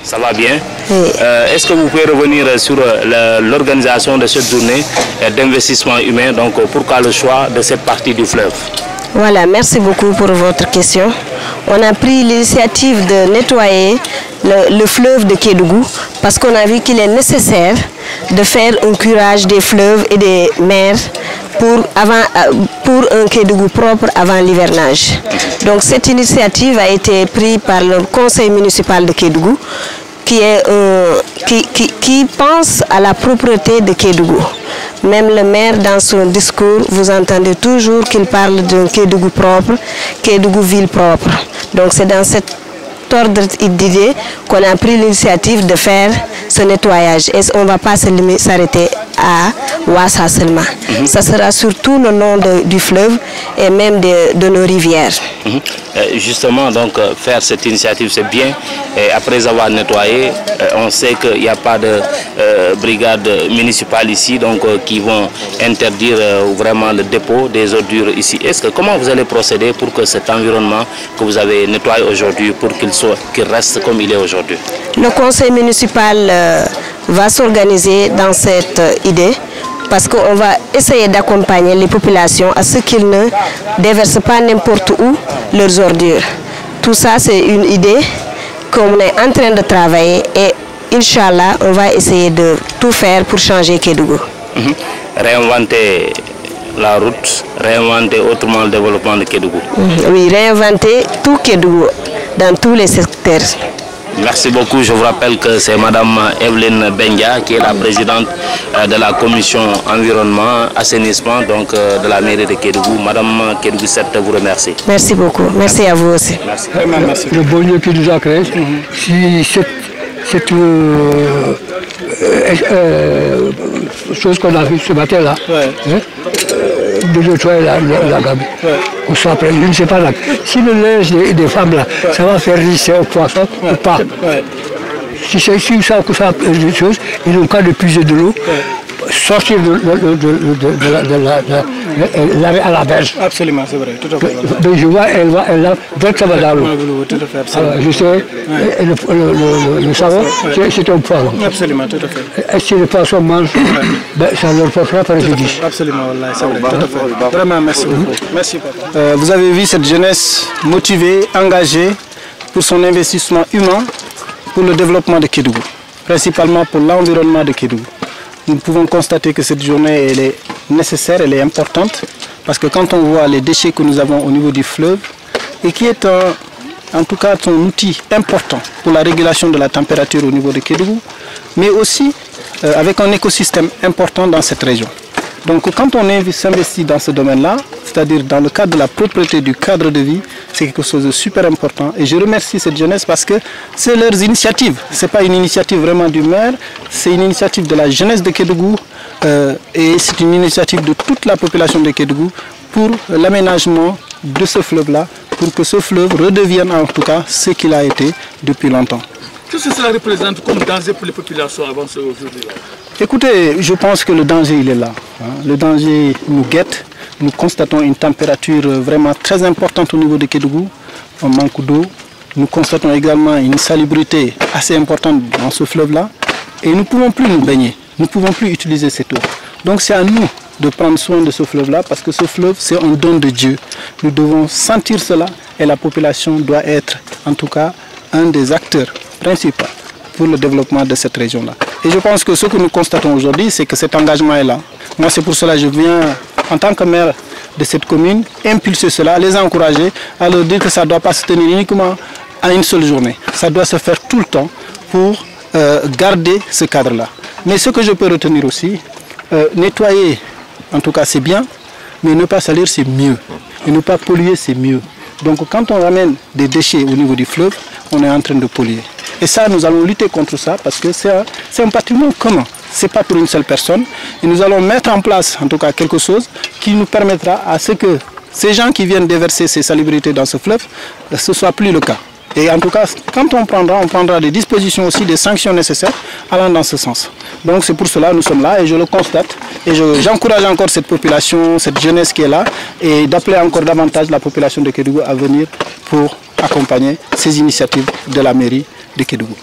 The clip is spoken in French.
Ça va bien. Oui. Est-ce que vous pouvez revenir sur l'organisation de cette journée d'investissement humain? Donc, pourquoi le choix de cette partie du fleuve? Voilà, merci beaucoup pour votre question. On a pris l'initiative de nettoyer le fleuve de Kédougou parce qu'on a vu qu'il est nécessaire de faire un curage des fleuves et des mers pour un Kédougou propre avant l'hivernage. Donc cette initiative a été prise par le conseil municipal de Kédougou qui pense à la propreté de Kédougou. Même le maire, dans son discours, vous entendez toujours qu'il parle d'un Kédougou propre, Kédougou ville propre. Donc c'est dans cet ordre d'idée qu'on a pris l'initiative de faire ce nettoyage. Et on ne va pas s'arrêter à Ouassa seulement. Ça sera sur tout le long du fleuve et même de nos rivières. Justement, donc, faire cette initiative, c'est bien. Et après avoir nettoyé, on sait qu'il n'y a pas de brigade municipale ici, donc qui vont interdire vraiment le dépôt des ordures ici. Comment vous allez procéder pour que cet environnement que vous avez nettoyé aujourd'hui, pour qu'il reste comme il est aujourd'hui? Le conseil municipal va s'organiser dans cette idée parce qu'on va essayer d'accompagner les populations à ce qu'ils ne déversent pas n'importe où leurs ordures. Tout ça, c'est une idée qu'on est en train de travailler et Inch'Allah, on va essayer de tout faire pour changer Kédougou. Réinventer la route, réinventer autrement le développement de Kédougou. Oui, réinventer tout Kédougou dans tous les secteurs. Merci beaucoup. Je vous rappelle que c'est Madame Evelyne Bendia qui est la présidente de la commission environnement, assainissement donc, de la mairie de Kédougou. Madame Kédougou 7 vous remercie. Merci beaucoup. Merci à vous aussi. Merci. Merci. Le bon Dieu qui nous a créé, si cette chose qu'on a vue ce matin-là, de nettoyer la gamme. On s'appelle, je ne sais pas là. Si le linge des femmes là, ça va faire risser au poisson ou pas. Si c'est ça que ça des choses, ils n'ont qu'à de puiser de l'eau, sortir l'arrêt à la berge. Absolument, c'est vrai, tout à fait. Donc je vois, elle va, dès que ça va dans l'eau. Alors, je sais, le savon, c'est un poisson. Absolument, tout à fait. Et si les poissons mangent, ça leur portera préjudice. Absolument, c'est vrai, tout à fait. Vraiment, merci beaucoup. Merci, papa. Vous avez vu cette jeunesse motivée, engagée pour son investissement humain, pour le développement de Kédougou, principalement pour l'environnement de Kédougou. Nous pouvons constater que cette journée elle est nécessaire, elle est importante, parce que quand on voit les déchets que nous avons au niveau du fleuve, et qui est en tout cas un outil important pour la régulation de la température au niveau de Kédougou, mais aussi avec un écosystème important dans cette région. Donc quand on s'investit dans ce domaine-là, c'est-à-dire dans le cadre de la propreté du cadre de vie, c'est quelque chose de super important. Et je remercie cette jeunesse parce que c'est leurs initiatives. Ce n'est pas une initiative vraiment du maire, c'est une initiative de la jeunesse de Kédougou et c'est une initiative de toute la population de Kédougou pour l'aménagement de ce fleuve-là, pour que ce fleuve redevienne en tout cas ce qu'il a été depuis longtemps. Qu'est-ce que cela représente comme danger pour les populations avant ce aujourd'hui-là? Écoutez, je pense que le danger il est là. Le danger nous guette. Nous constatons une température vraiment très importante au niveau de Kédougou. On manque d'eau. Nous constatons également une salubrité assez importante dans ce fleuve-là. Et nous ne pouvons plus nous baigner. Nous ne pouvons plus utiliser cette eau. Donc c'est à nous de prendre soin de ce fleuve-là parce que ce fleuve c'est un don de Dieu. Nous devons sentir cela et la population doit être en tout cas un des acteurs principaux pour le développement de cette région-là. Et je pense que ce que nous constatons aujourd'hui, c'est que cet engagement est là. Moi, c'est pour cela que je viens, en tant que maire de cette commune, impulser cela, les encourager, à leur dire que ça ne doit pas se tenir uniquement à une seule journée. Ça doit se faire tout le temps pour garder ce cadre-là. Mais ce que je peux retenir aussi, nettoyer, en tout cas c'est bien, mais ne pas salir c'est mieux. Et ne pas polluer c'est mieux. Donc quand on ramène des déchets au niveau du fleuve, on est en train de polluer. Et ça, nous allons lutter contre ça parce que c'est un patrimoine commun. Ce n'est pas pour une seule personne. Et nous allons mettre en place, en tout cas, quelque chose qui nous permettra à ce que ces gens qui viennent déverser ces salubrités dans ce fleuve, ce ne soit plus le cas. Et en tout cas, quand on prendra des dispositions aussi, des sanctions nécessaires allant dans ce sens. Donc c'est pour cela que nous sommes là et je le constate. Et j'encourage encore cette population, cette jeunesse qui est là et d'appeler encore davantage la population de Kédougou à venir pour accompagner ces initiatives de la mairie de Kédougou.